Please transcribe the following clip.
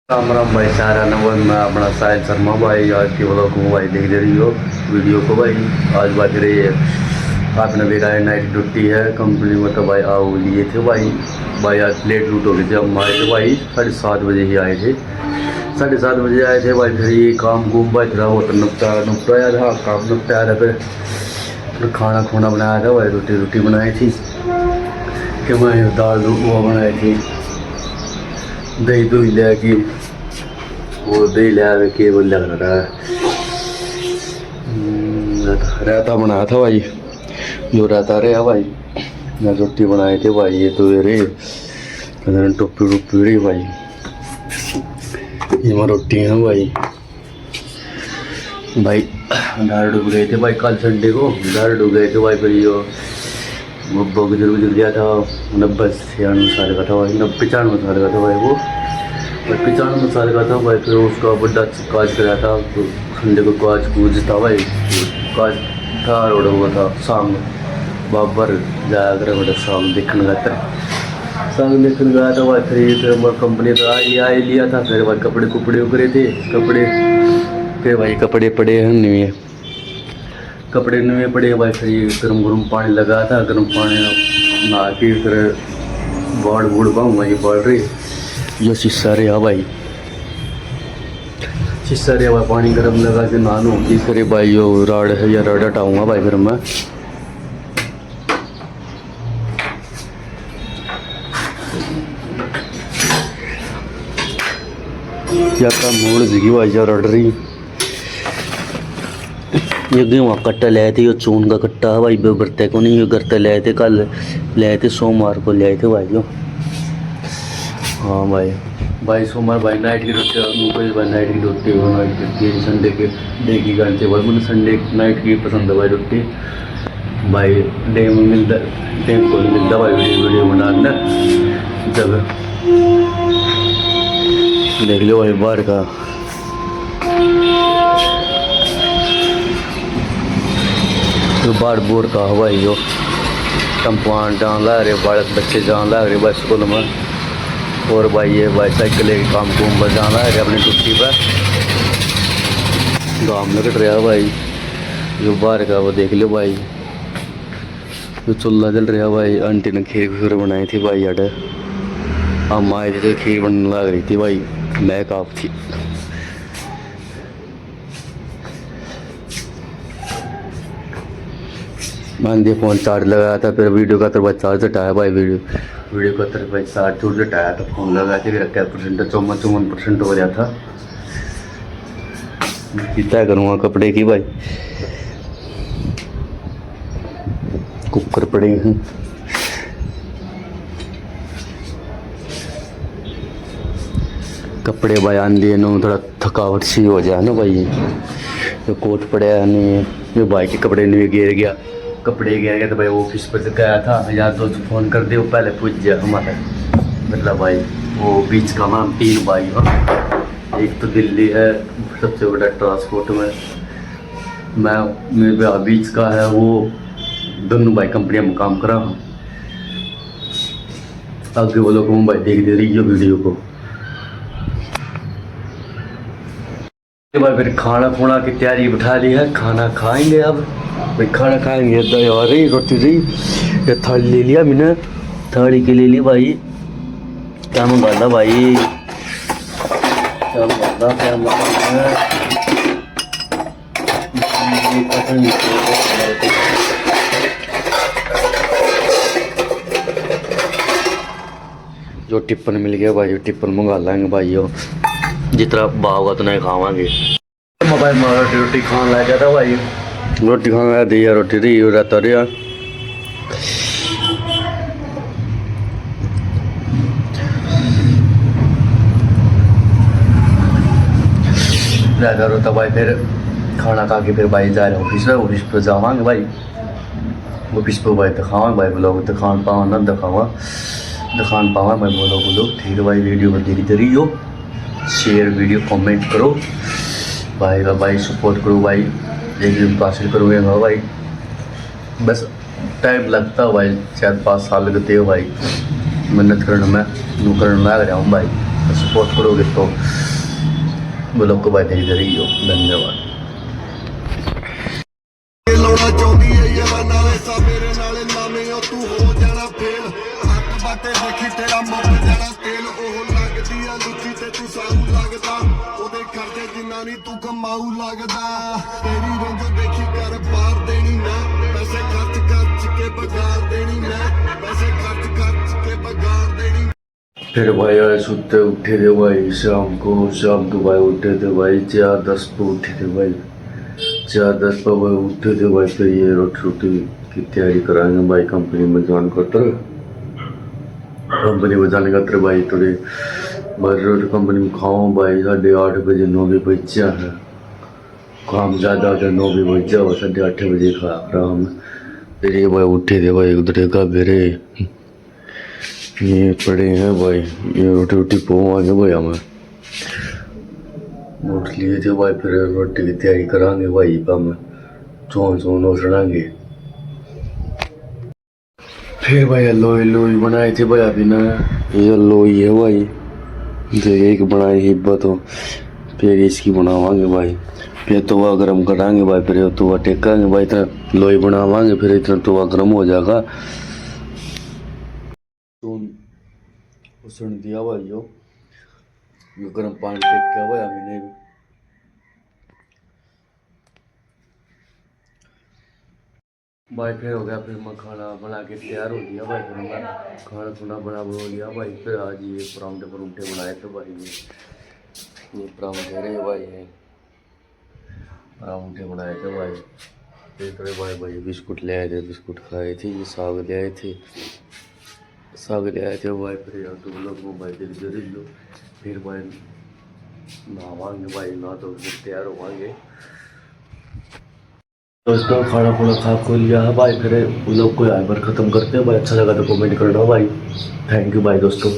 राम राम भाई सारा नंबर मैं अपना साहिल शर्मा भाई। आज के व्लॉग को भाई देख रही हो वीडियो को भाई। आज बात रही है आपने देखा है नाइट ड्यूटी है कंपनी में तो भाई आओ लिए थे भाई आज लेट लूट हो गई थी। हम आए थे भाई 7:30 बजे ही आए थे। 7:30 बजे आए थे भाई। फिर ये काम घूम भाई थोड़ा बहुत निपटाया था काम निपटाया था। फिर खाना खुना बनाया था भाई। रोटी बनाई थी कि मैं दाल वो बनाई थी। दही ले के वो दही ले के वो लग रहा है रायता बनाया था भाई। जो रायता रहा भाई मैं रोटी बनाए थे भाई। ये तो रे टोपी रही भाई। ये रोटी है भाई। घर डूब गए थे भाई कल संडे को। घर डूब गए थे भाई। फिर वो गुजर गया था 90-96 साल का था भाई। 95 साल का था भाई वो। और 95 साल का था भाई। फिर उसका बड़ा काज कराया था तो संडे को काज कूज था भाई। काज था रोड हुआ था शाम बाबर जाया कर बड़ा शाम देखने गया था भाई। फिर कंपनी तो आई लिया था। फिर भाई कपड़े उकरे थे फिर भाई कपड़े पड़े हैं नहीं कपड़े नए पड़े भाई। फिर ये गर्म पानी लगा था। गर्म पानी नहा के फिर बूढ़ पाऊँगा ये बढ़ रही जो शीशा रहा भाई। पानी गर्म लगा के नहानू की करे भाई। यो राड है या राड हटाऊँगा भाई। फिर मैं क्या का मूड जिगी भाई जा रड़ रही। ये गेहूँ कट्टा लाए थे। ये चून का कट्टा है भाई। बरते को नहीं ये गरते लाए थे कल लाए थे सोमवार को लाए थे भाई जो। हाँ भाई सोमवार भाई नाइट की रोटी भाई नाइट की रोटी संडे के डे की गाने भाई। मुझे संडे नाइट की पसंद है भाई रोटी भाई। डे में टाइम को मिलता भाई वीडियो बनाना जब देख लो भाई बाहर का तो बार बोर का हवा ही हो। टम्पान जान ला रहे बालक बच्चे जान ला रहे भाई स्कूल में। और भाई ये भाई साइकिल के काम को बस जान ला रहे अपनी छुट्टी पर गाँव में कट रहा भाई। जो बाहर का वो देख लो भाई। जो चूल्हा जल रहा भाई। आंटी ने खीर बनाई थी भाई। अड हम आए थे तो खीर बनने लग रही थी भाई। मैं काफ थी मान दिया फ़ोन चार्ज लगाया था। फिर वीडियो का तो चार्ज हटाया भाई। वीडियो का तो भाई चार्ज हटाया था। फ़ोन लगा के रखा 54% हो गया था। क्या करूँगा कपड़े की भाई। कुकर पड़े हैं कपड़े भाई आन लिए ना थोड़ा थकावट सी हो जाए ना भाई। तो कोट पड़ा है नहीं ये भाई के कपड़े नहीं गिर गया तो भाई ऑफिस पर से गया था यार दोस्त फ़ोन कर दिया पहले पूछ गया हमारे मतलब भाई। वो बीच का नाम 3 भाई हो। एक तो दिल्ली है सबसे बड़ा ट्रांसपोर्ट में। मेरे बीच का है वो दोनों भाई कंपनियों में काम करा हूँ। आगे वो लोग भाई देख दे रही है वीडियो को भाई। फिर खाना खुना की तैयारी बिठा ली है। खाना खाएंगे अब भाई। खाना खाएंगे दही और रही रोटी रही। ये थाली ले लिया मैंने थाली के ले ली भाई। क्या मंगाना भाई क्या मंगाना जो टिप्पन मिल गया भाई। जो टिप्पन मंगा लेंगे भाई। हो जितना भाव का उतना ही खावांगे भाई। रोटी खाने लग गया था भाई। रोटी खाने लगा दी रोटी रही रहता रहा। रहता भाई। फिर खाना खा के फिर भाई जा रहे ऑफिस पर जावांगे भाई। ऑफिस पर भाई दिखावांगे भाई ब्लॉग दिखान पावा ना दिखान पावा मैं ब्लॉग ठीक है भाई। वीडियो को देखते रही हो शेयर वीडियो कमेंट करो भाई सपोर्ट करो भाई। एक हासिल करोगे भाई। बस टाइम लगता है भाई 4-5 साल लगते हो भाई। मेहनत करने में लग रहा हूँ भाई। सपोर्ट करोगे तो ब्लॉग को भाई देखते रहिए। धन्यवाद। ਲਾਉਣਾ ਚਾਹੁੰਦੀ ਏ ਯਾਰਾ ਨਾਲੇ ਸਾ ਮੇਰੇ ਨਾਲੇ ਨਾਵੇਂ ਉਹ ਤੂੰ ਹੋ ਜਾਣਾ ਫੇਲ ਹੱਥ ਬਾਟੇ ਦੇਖੀ ਤੇਰਾ ਮੁੱਕ ਜਾਣਾ ਤੇਲ ਉਹ ਲੱਗਦੀ ਆ ਲੁੱਚੀ ਤੇ ਤੂੰ ਸਾਊ ਲੱਗਦਾ ਉਹਦੇ ਖਰਚੇ ਜਿੰਨਾ ਨਹੀਂ ਤੂੰ ਕਮਾਊ ਲੱਗਦਾ ਤੇਰੀ ਰੰਗ ਦੇਖੀ ਕਰ ਪਾਰ ਦੇਣੀ ਮੈਂ ਪੈਸੇ ਖਰਚ ਕੇ ਬਗਾੜ ਦੇਣੀ ਮੈਂ ਪੈਸੇ ਖਰਚ ਕੇ ਬਗਾੜ देनी। फिर भाई आए सुते उठे थे भाई शाम को भाई उठे थे भाई 4:10 पे उठे थे भाई 4:10 पे भाई उठे थे भाई। फिर ये रोटी की तैयारी कराएंगे भाई कंपनी में ज्वाइन करते कंपनी में जाने का भाई थोड़े भाई रोटी कंपनी में खाओ भाई 8:30 बजे 9 बजे बच्चा है काम ज़्यादा होता 9 बजे बच्चा हो 8:30 बजे खा रहा हूँ। फिर ये भाई उठे थे भाई उधर का मेरे ये पड़े हैं भाई ये रोटी पवाएंगे भाई हमें उठ लिए थे भाई। फिर रोटी की तैयारी कराएंगे भाई हम चौन उछड़ाएंगे। फिर भाई लोई बनाए थे भाई अभी ना ये लोई है भाई जो एक बनाई हिब्बा तो फिर इसकी बनावांगे भाई। फिर तवा गर्म कराएंगे भाई फिर तवा टेकाएंगे भाई इतना लोई बनावांगे फिर इतना तवा गर्म हो जाएगा। उसने दिया भाई यो गर्म पानी टेक के भाई हमने भाई। फिर हो गया फिर मैं खाना बना के तैयार हो गया भाई। फिर मैं खाना खुना बना हो गया भाई। फिर आज ये परांठे बनाए थे भाई ये परांठे रहे भाई है परांठे बनाए थे भाई। फिर थोड़े भाई बिस्कुट ले आए थे बिस्कुट खाए थे ये साग ले आए थे भाई। फिर यार तुम लोग को भाई दिल लो फिर भाई नहावांगे भाई ना तो फिर तैयार होवांगे। दोस्तों खाना खुना खा को लिया है भाई। फिर उन लोग को यहाँ पर ख़त्म करते हैं भाई। अच्छा लगा तो कमेंट करना भाई। थैंक यू भाई दोस्तों।